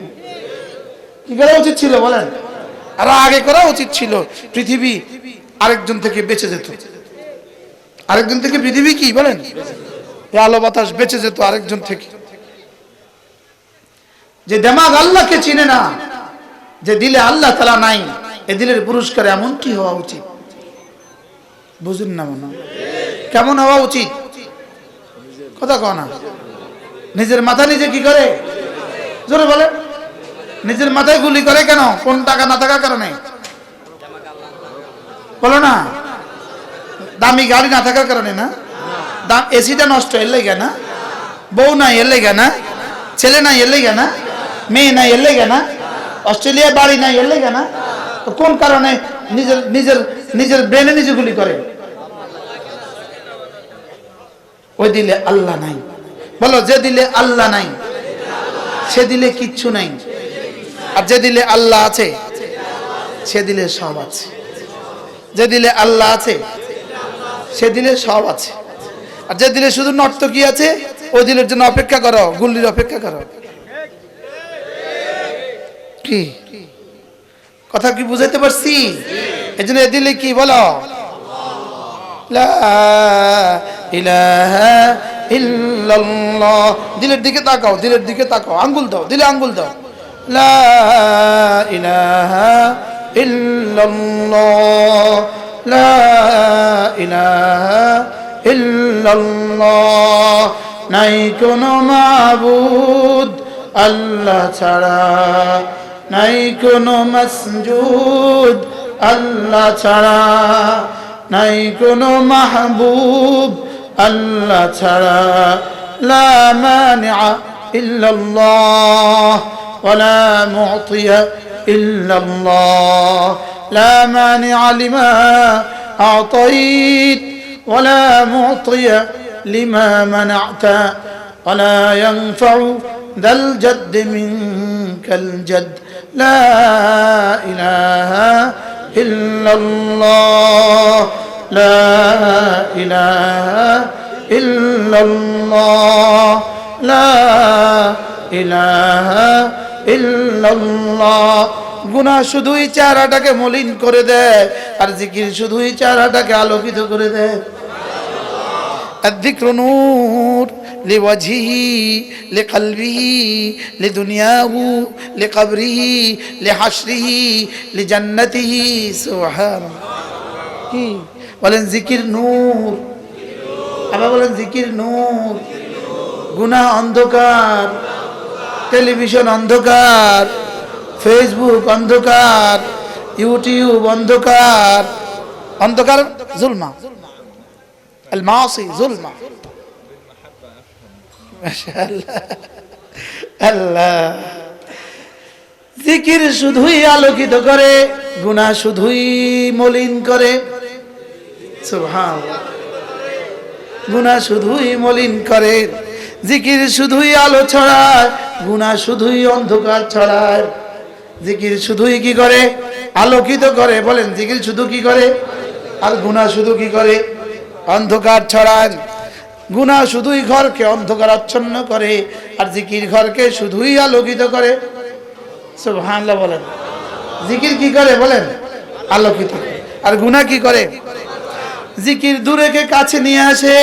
কি করা উচিত ছিল বলেন আর আগে করা উচিত ছিল পৃথিবী আরেকজন থেকে বেঁচে যেত আরেকজন থেকে পৃথিবী কি বলেন এই আলো বাতাস বেঁচে যেত আরেকজন থেকে যে দিমাগ আল্লাহকে চিনে না যে দিলে আল্লাহ তাআলা নাই এই দিলের পুরস্কার এমন কি হওয়া উচিত বুঝুন না মনে কেমন হওয়া উচিত কথা কও না নিজের মাথা নিজে কি করে? জোরে বলে। নিজের মাথায় গুলি করে কেন? কোন টাকা না থাকার কারণে? বলো না। দামি গাড়ি না থাকার কারণে না? এসিটা নষ্ট এর লেগে না? বউ নাই এর লেগে না? ছেলে নাই এর লেগে না? মেয়ে নাই এর লেগে না? অস্ট্রেলিয়া বাড়ি নাই এর লেগে না? তো কোন কারণে নিজের নিজের নিজের ব্রেনে নিজে গুলি করে? ওই দিলে আল্লাহ নাই। বলো, যে দিলে আল্লাহ নাই সে দিলে কিচ্ছু নাই, আর যে দিলে আল্লাহ আছে সে দিলে সব আছে। যে দিলে আল্লাহ আছে সে দিলে সব আছে, আর যে দিলে শুধু নর্তকী আছে ওই দিলের জন্য অপেক্ষা করো, গুল্লির অপেক্ষা করো। কি কথা কি বুঝাইতে পারছি? এই জন্য দিলে কি বলো? লা ইলাহা ইল্লাল্লাহ। দিলের দিকে তাকাও, দিলের দিকে তাকাও, আঙ্গুল দাও, দিলে আঙ্গুল দাও। লা ইলাহা ইল্লাল্লাহ, লা ইলাহা ইল্লাল্লাহ। নাই কোনো মাবুদ আল্লাহ ছাড়া, নাই কোনো মাসজুদ আল্লাহ ছাড়া, নাই কোনো মাহবুব আল্লাহ ছাড়া। লা মানিআ ইল্লাল্লাহ ওয়ালা মু'তিয়া ইল্লাল্লাহ। লা মানিআ লিমা আ'তাইত ওয়ালা মু'তিয়া লিমা মানা'তা ওয়ালা ইয়ানফা'ু যাল জাদ্দি মিনকাল জাদ। লা ইলাহা ইল্লাল্লাহ, লা ইলাহা ইল্লাল্লাহ, লা ইলাহা ইল্লাল্লাহ। গুনাহ শুধুই চেহারাটাকে মলিন করে দেয়, আর জিকির শুধুই চেহারাটাকে আলোকিত করে দেয়। الذكر نور لوجهه لقلبه لدنياه لقبره لحشره لجنته سبحان কি বলেন? জিকির নূর। আবার বলেন জিকির নূর। গুনাহ অন্ধকার, টেলিভিশন অন্ধকার, ফেসবুক অন্ধকার, ইউটিউব অন্ধকার। অন্ধকার জুলমা, আল মাসি জুলমা। মাশাআল্লাহ, আল্লাহ। জিকির শুধুই আলোকিত করে, গুনাহ শুধুই মলিন করে। সুবহানাল্লাহ। গুনাহ শুধুই মলিন করে, জিকির শুধুই আলো ছড়ায়, গুনাহ শুধুই অন্ধকার ছড়ায়। জিকির শুধুই কি করে? আলোকিত করে। বলেন, জিকির শুধু কি করে? আর গুনাহ শুধু কি করে? অন্ধকার ছড়ায়। গুনাহ শুধুই ঘরকে অন্ধকার আচ্ছন্ন করে, আর জিকির ঘরকে শুধুই আলোকিত করে। সুবহানাল্লাহ বলেন। জিকির কি করে? বলেন, আলোকিত করে। আর গুনাহ কি করে? জিকির দূরেকে কাছে নিয়ে আসে,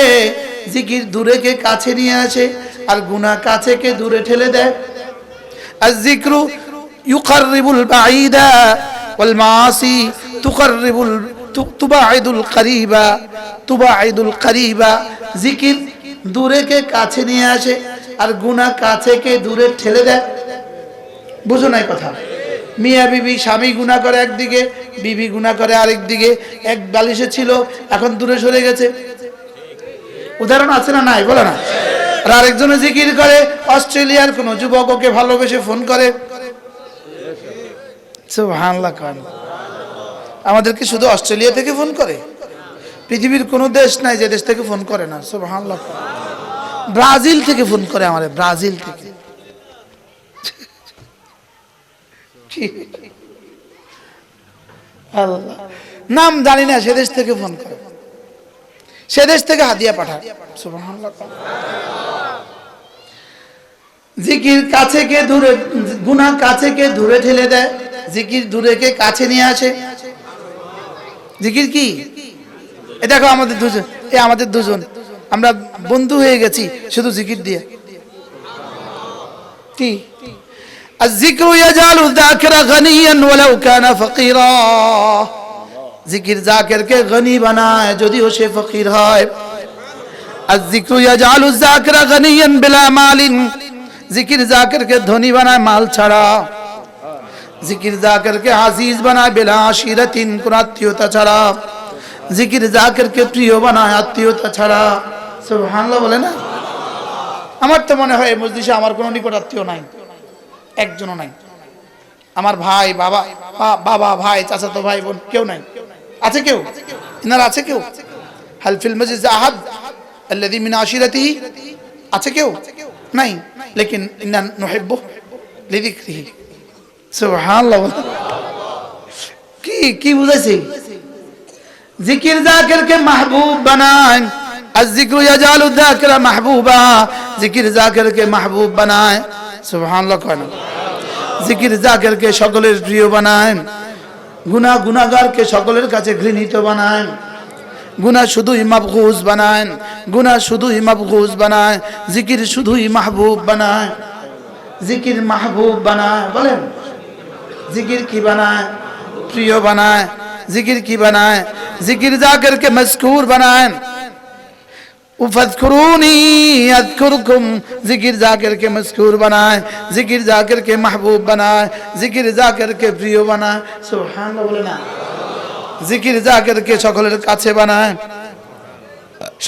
জিকির দূরেকে কাছে নিয়ে আসে, আর গুনাহ কাছেকে দূরে ঠেলে দেয়। আয-যিকরু ইউকাররিবুল বাঈদা ওয়াল মাআসি তুবাঈদুল করিবা, তুবাঈদুল করিবা। জিকির দূরেকে কাছে নিয়ে আসে, আর গুনাহ কাছেকে দূরে ঠেলে দেয়। বুঝো নাই কথা? মিয়া বিবি, স্বামী গুনাহ করে একদিকে, বিবি গুনাহ করে আরেক দিকে। এক বালিশে ছিল, এখন দূরে সরে গেছে। উদাহরণ আছে না নাই? বলো না। আর আরেকজনে জিকির করে, অস্ট্রেলিয়ার কোন যুবক ওকে ভালোবেসে ফোন করে। সুবহানাল্লাহ। আমাদেরকে শুধু অস্ট্রেলিয়া থেকে ফোন করে? পৃথিবীর কোন দেশ নাই যে দেশ থেকে ফোন করে না। সুবহানাল্লাহ। ব্রাজিল থেকে ফোন করে আমাদের, ব্রাজিল থেকে। আল্লাহ, নাম জানি না, সে দেশ থেকে ফোন করে, সে দেশ থেকে হাদিয়া পাঠায়। সুবহানাল্লাহ। জিকির কাছেকে দূরে, গুনাহ কাছেকে দূরে ঠেলে দেয়, জিকির দূরেকে কাছে নিয়ে আসে। জিকির কি? এ দেখো আমাদের দুজন, আমাদের দুজন আমরা বন্ধু হয়ে গেছি শুধু জিকির দিয়ে। কি? الذكر يجعل الذاكر غنيا ولو كان فقيرا। জিকির জাকিরকে গনি বানায় যদিও সে ফকির হয়। আয-যিকরু ইয়াজআলু যাকিরা গানিয়ান বিলা মালিন, জিকির জাকিরকে ধনী বানায় মাল ছাড়া। জিকির জাকিরকে আজিজ বানায় বিলা আশিরাতিন, কোন আত্মীয়তা ছাড়া। জিকির জাকিরকে প্রিয় বানায় আত্মীয়তা ছাড়া। সুবহানাল্লাহ বলে না? আমার তো মনে হয় এই মজলিসে আমার কোনো নিকট আত্মীয় নাই, একজনও নাই। আমার ভাই, বাবা ভাই, চাচাতো ভাই বোন কেউ নাই। আছে কেউ? ইনারা আছে কেউ? হাল ফিল মজলিস আহাদ আল্লাযী মিন আশিরাতিহি, আছে কেউ? নাই। লেকিন ইন্না নুহিব্বু লিযিকরিহি। সুবহানাল্লাহ। কি বুঝাইছে? জিকির জাকিরকে মাহবুব বানায়। আয-যিকরু ইয়াজআলু যাকিরা মাহবুবা, জিকির জাকিরকে মাহবুব বানায়। সুবহানাল্লাহ কয় না? জিকির জাকিরকে সকলের প্রিয় বানায়। গুনাহগারকে সকলের কাছে ঘৃণিত বানায়। গুনাহ শুধুই মাবগুজ বানায়, গুনাহ শুধুই মাবগুজ বানায়। জিকির শুধুই মাহবুব বানায়। জিকির মাহবুব বানায়। বলেন জিকির কি বানায়? প্রিয় বানায়। জিকির কি বানায়? জিকির জাকিরকে মজকুর বানায়। ফাযকুরুনি আযকুরকুম, জিকির জাকিরকে মজকুর বানায়। জিকির জাকিরকে মাহবুব বানায়। জিকির জাকিরকে প্রিয় বানায়। সুবহানাল্লাহ বলে না? জিকির জাকিরকে সকলের কাছে বানায়।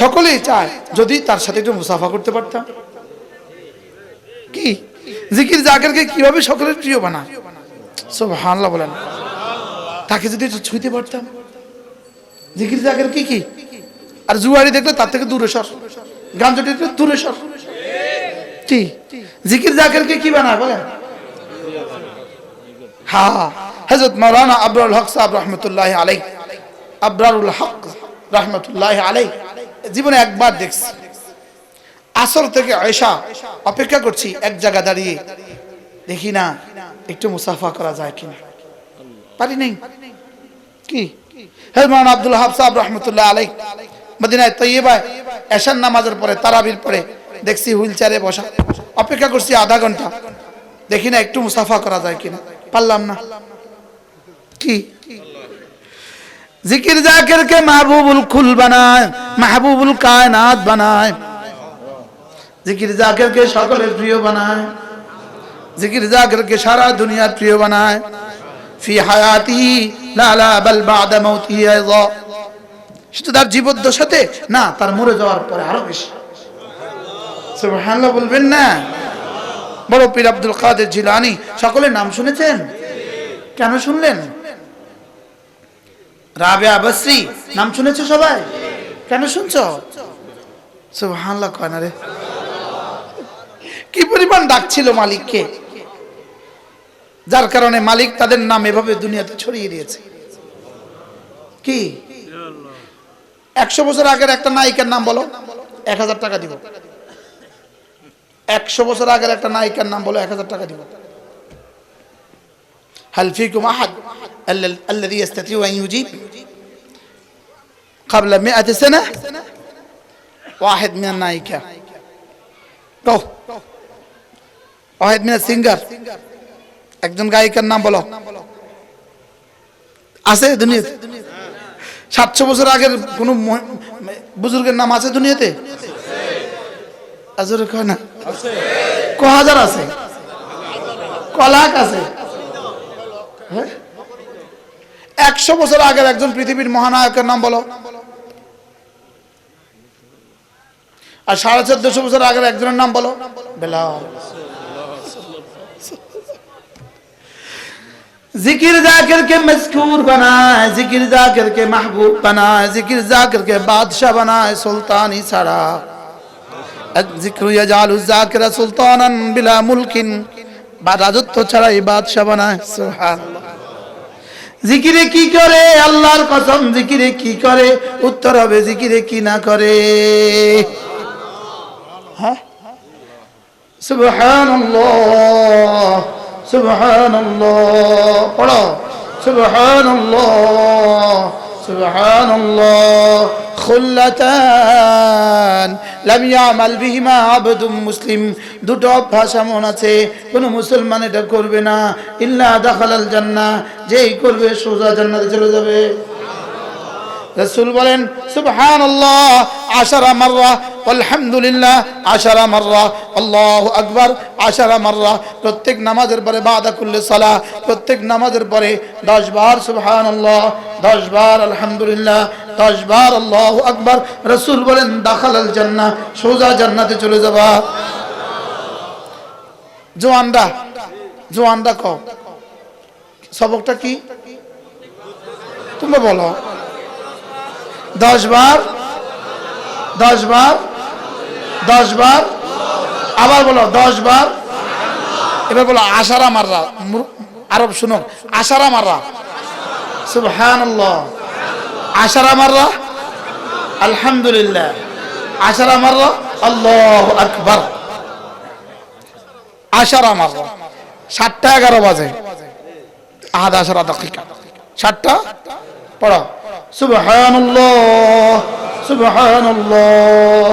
সকলেই চায় যদি তার সাথে একটু মুসাফা করতে পারতাম। কি জিকির জাকিরকে কিভাবে সকলের প্রিয় বানায়? সুবহানাল্লাহ বলেন। তাকে যদি একটু ছুঁতে পারতাম। জিকির জাকির কি? আর জুয়ারি দেখলে তার থেকে দূরে সর, গাঞ্জা দেখলে দূরে সর। কি জিকির জাকিরকে কি বানায় বলেন? হ্যাঁ, হযরত মাওলানা আবরারুল হক সাহেব রাহমাতুল্লাহি আলাইহি, আবরারুল হক রাহমাতুল্লাহি আলাইহি জীবনে একবার দেখছি। আসর থেকে আয়েশা অপেক্ষা করছি এক জায়গা দাঁড়িয়ে, দেখি না একটু মুসাফা করা যায় কিনা। পারি নাই। কি হযরত মাওলানা আব্দুল ওয়াহাব সাহেব রাহমাতুল্লাহি আলাইহি মদিনায় তৈয়বায় এশার নামাজের পরে, তারাবির পরে দেখছি হুইল চেয়ারে বসা। অপেক্ষা করছি আধা ঘন্টা, দেখি না একটু মুসাফা করা যায় কিনা। পারলাম না। কি জিকির জাকিরকে মাহবুবুল কুল বানায়, মাহবুবুল কায়নাত বানায়। জিকির জাকিরকে সকলের প্রিয় বানায়। জিকির জাকিরকে সারা দুনিয়ার প্রিয় বানায়। ফি হায়াতিহি লা লা বাল বা'দা মাউতিহি আইযা, শুধু তার জীবদ্দশাতে না, তার মরে যাওয়ার পরে আরো বেশি। সুবহানাল্লাহ বলবেন না? বড় পীর আব্দুল কাদের জিলানী, সকলের নাম শুনেছেন? কেন শুনলেন? রাবেয়া বসরি নাম শুনেছো সবাই? কেন শুনছো? সুবহানাল্লাহ কয় না রে। কি পরিমাণ ডাকছিল মালিককে, যার কারণে মালিক তাদের নাম এভাবে দুনিয়াতে ছড়িয়ে দিয়েছে। কি 100 বছর আগের একটা নায়িকার নাম বলো, 1000 টাকা দিব। 100 বছর আগের একটা নায়িকার নাম বলো, 1000 টাকা দিব। هل فيكم أحد الذي يستطيع أن يجيب قبل 100 سنة؟ واحد من النايكة، go واحد من السينجر, একজন গায়িকার নাম বলো। আছে দুনিয়াতে? 700 বছর আগের কোন বুজুর্গের নাম আছে দুনিয়াতে? আজরে কয় না? আছে। ক হাজার আছে? ক লাখ আছে? 100 বছর আগের একজন পৃথিবীর মহানায়কের নাম বলো। আর 1450 বছর আগের একজনের নাম বলো। বেলাল। जिकिर जाकिर के मज़कूर बनाए, जिकिर जाकिर के महबूब बनाए, जिकिर जाकिर के बादशाह बनाए, सुल्तानी सरा। जिक्र यजालु जाकिरा सुल्तानन बिला मुल्किन, राजत्व छड़ाई बादशाह बनाए। सुभानअल्लाह। जिकिरे की करे अल्लाहर कसम, जिकिरे की करे उत्तर হবে जिकिरे की ना करे। हाँ सुभानअल्लाह, सुभानअल्लाह पढ़ो, सुभानअल्लाह, सुभानअल्लाह। खुल्लतान लम यामल बिहिमा আবদুম মুসলিম, দুটো অভ্যাস এমন আছে কোন মুসলমান এটা করবে না, ইল্লা দাখালাল জান্নাহ, যেই করবে সোজা জান্নাতে চলে যাবে। রাসূল বলেন সুবহানাল্লাহ 10 মাররা আলহামদুলিল্লাহ 10 মাররা, আল্লাহু আকবার 10 মাররা। প্রত্যেক নামাজের পরে বাদা কুল্লি সালাহ, প্রত্যেক নামাজের পরে 10 বার সুবহানাল্লাহ, 10 বার আলহামদুলিল্লাহ, 10 বার আল্লাহু আকবার। রাসূল বলেন দাখালাল জান্নাহ, সোজা জান্নাতে চলে যাবা। জোয়ানরা কও সবকটা কি তোমরা বলো? 10 বার, 10 বার, 10 বার, আবার বলো 10 বার। এবার বলো 10 মাররা, আরব শুনো 10 মাররা সুবহানাল্লাহ, 10 মাররা আলহামদুলিল্লাহ, 10 মাররা আল্লাহু আকবার, 10 মাররা। 7টা 11 বাজে, 10 দাকিকা, 7টা পড়ো। সুবহানাল্লাহ, সুবহানাল্লাহ,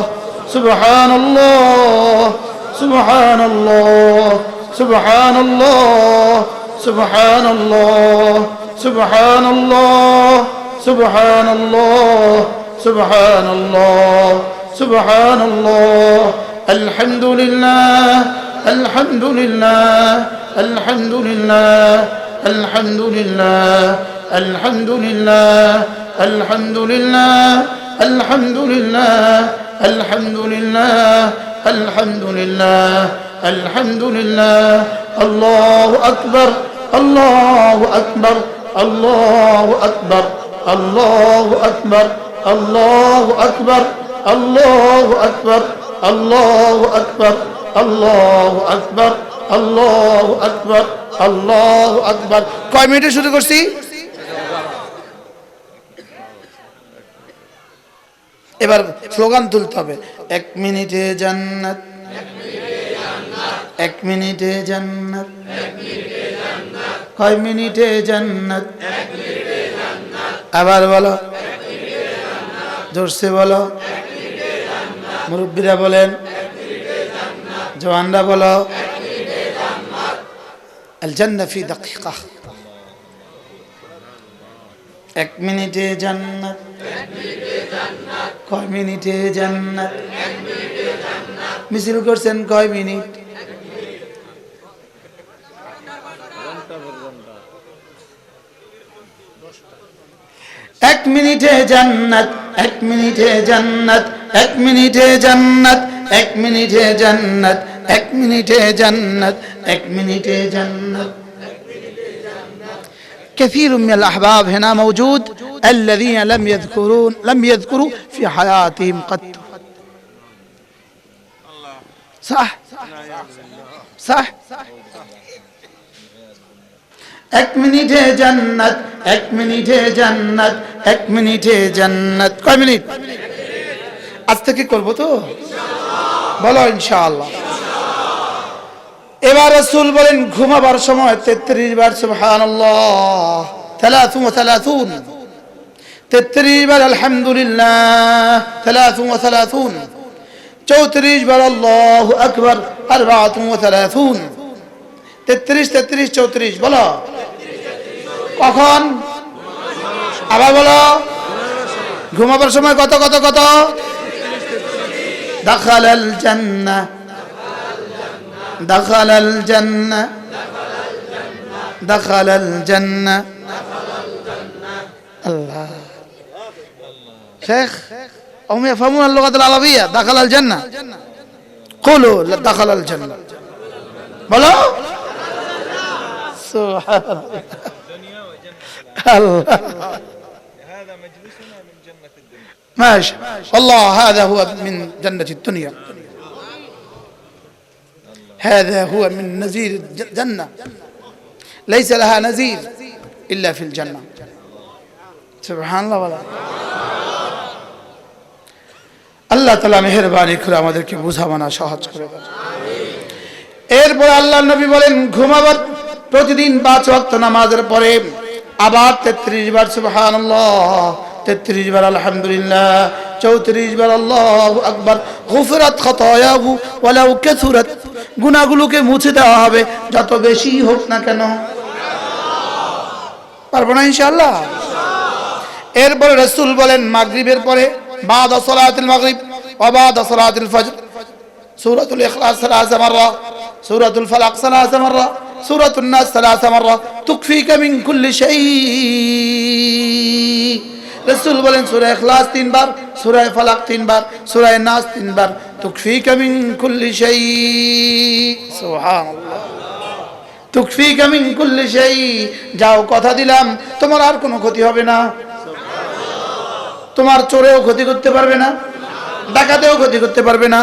সুবহানাল্লাহ, সুবহানাল্লাহ, সুবহানাল্লাহ, সুবহানাল্লাহ, সুবহানাল্লাহ, সুবহানাল্লাহ, সুবহানাল্লাহ, সুবহানাল্লাহ। আলহামদুলিল্লাহ, আলহামদুলিল্লাহ, আলহামদুলিল্লাহ, আলহামদুলিল্লাহ, আলহামদুলিল্লাহ, আলহামদুলিল্লাহ, আলহামদুলিল্লাহ, আলহামদুলিল্লাহ, আলহামদুলিল্লাহ, আলহামদুলিল্লাহ। আল্লাহু আকবার, আল্লাহু আকবার, আল্লাহু আকবার, আল্লাহু আকবার, আল্লাহু আকবার, আল্লাহু আকবার, আল্লাহু আকবার, আল্লাহু আকবার, আল্লাহু আকবার, আল্লাহু আকবার। কয় মিনিটে শুরু করছি? এবার স্লোগান তুলতে হবে, 1 মিনিটে জান্নাত, 1 মিনিটে জান্নাত, কয় মিনিটে জান্নাত? আবার বলো, জোরসে বলো, মুরব্বীরা বলেন, জওয়ানরা বলো, আল জান্নাহ ফি দাকিকা, 1 মিনিটে জান্নাত, কয় মিনিটে জান্নাত? মিছিল করছেন কয় মিনিট? এক মিনিটে জান্নাত, 1 মিনিটে জান্নাত, 1 মিনিটে জান্নাত, 1 মিনিটে জান্নাত, 1 মিনিটে জান্নাত, 1 মিনিটে জান্নাত। كثير من الأحباب هنا موجود الذين لم يذكروا في حياتهم قط. صح صح. 1 মিনিটে জান্নাত, 1 মিনিটে জান্নাত, 1 মিনিটে জান্নাত। কয় মিনিট? আজ থেকে করবো তো, বলো ইনশাআল্লাহ। এবার রাসূল বলেন ঘুমাবার সময় 33 বার সুবহানাল্লাহ, 33, 33 বার আলহামদুলিল্লাহ, 33, 34 বার আল্লাহু আকবার, 34, 33, 33, 34 বলো। কখন? আবার বলো। ঘুমাবার সময় কত কত কত? দাখালাল জান্নাহ, দাখালাল জান্নাহ, দাখালাল জান্নাহ। আল্লাহ শেখ هم يفهمون اللغة العربية. دخل الجنة، قولوا دخل الجنة، بلو سبحان الله. هذا مجلسنا من جنة الدنيا. ماشي والله، هذا هو من جنة الدنيا، هذا هو من نزير الجنة، ليس لها نزير إلا في الجنة. سبحان الله. والله আল্লাহ তাআলা মেহেরবানি করে আমাদেরকে বুঝাবানা সহজ করে দেন। এরপর আল্লাহর নবী বলেন ঘুমাবার প্রতিদিন 5 ওয়াক্ত নামাজের পরে আবার 33 বার সুবহানাল্লাহ, 33 বার আলহামদুলিল্লাহ, 34 বার আল্লাহু আকবার। গুফরাত খাতায়াহু ওয়ালাউ কাসুরাত, গুনাহগুলোকে মুছে দেওয়া হবে যত বেশি হোক না কেন। পারবো না ইনশাআল্লাহ। এরপর রাসূল বলেন মাগরিবের পরে বাদ সালাতুল মাগরিব وبعد صلاة الفجر سورة الإخلاص 3 مرات سورة الفلق 3 مرات سورة الناس 3 مرات تكفيك من كل شيء رسول বলেন সূরা ইখলাস 3 বার সূরা ফালাক 3 বার সূরা নাস 3 বার تكفيك من كل شيء سبحان الله تكفيك من كل شيء যাও কথা দিলাম তোমার আর কোনো ক্ষতি হবে না তোমার চোরেও ক্ষতি করতে পারবে না ডাকাতেও ক্ষতি করতে পারবে না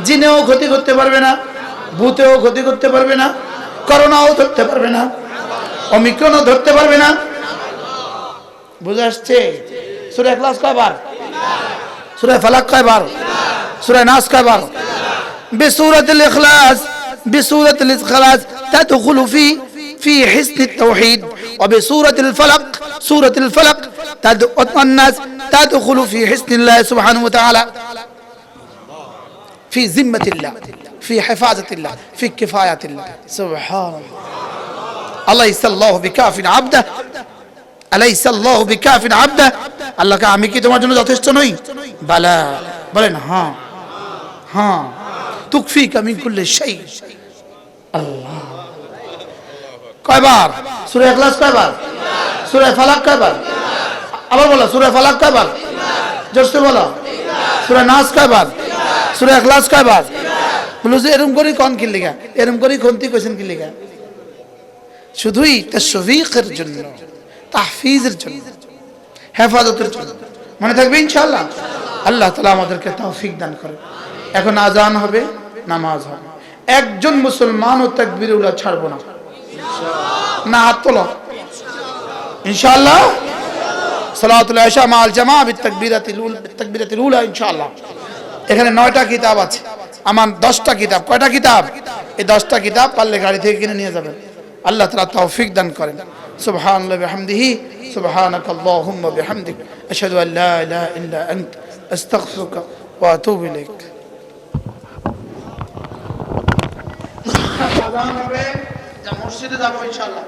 জিনেও ক্ষতি করতে পারবে না ভূতেও ক্ষতি করতে পারবে না করোনাও ধরতে পারবে না ওমিক্রনও ধরতে পারবে না বুঝে আসছে সূরা ইখলাস কয়বার সূরা ফালাক কয়বার সূরা নাস কয়বার বিসূরাতুল ইখলাস বিসূরাতুল ইখলাস تدخل في حسن التوحيد وبسورة الفلق سورة الفلق الناس تدخل في حسن الله سبحانه وتعالى في ذمة الله في حفاظة الله في كفاية الله سبحان الله أليس الله بكاف عبده أليس الله بكاف عبده الله আমি কি তোমার জন্য যথেষ্ট নই বালা বলেন হ্যাঁ হ্যাঁ তুকফিকা মিন কুল্লি শাই আল্লাহ কয়বার সূরা ইখলাস কয়বার সূরা ফালাক কয়বার আবার বলো সূরা ফালাক কয়বার জোরসে বলো সূরা নাস কয়বার সূরা ইখলাস কয়বার বলো যে এরকম করে কোন কি লেখা এরকম করে কোনটি কোশ্চেন কি লেখা শুধুই তাশফীকের জন্য তাহফীজের জন্য হেফাজতের জন্য মনে থাকবে ইনশাআল্লাহ আল্লাহ তাআলা আমাদেরকে তৌফিক দান করেন এখন আজান হবে নামাজ হবে একজন মুসলমানও তাকবীরুল উলা ছাড়বো না না হাত তোলো ইনশাআল্লাহ সালাতুল ইশা মাআল জামা বিতাকবীরাতিল উলা ইনশাআল্লাহ এখানে 9টা কিতাব আছে আমার 10টা কিতাব কয়টা কিতাব এই 10টা কিতাব পারলে গাড়ি থেকে কিনে নিয়ে যাবেন আল্লাহ তাআলা তৌফিক দান করেন সুবহানাল্লাহি ওয়া বিহামদিহি সুবহানাকাল্লাহুম্মা বিহামদিক আশহাদু আল লা ইলাহা ইল্লা আনত আস্তাগফিরুকা ওয়া আতুবু ইলাইক আযান হবে যা মসজিদে যাব ইনশাআল্লাহ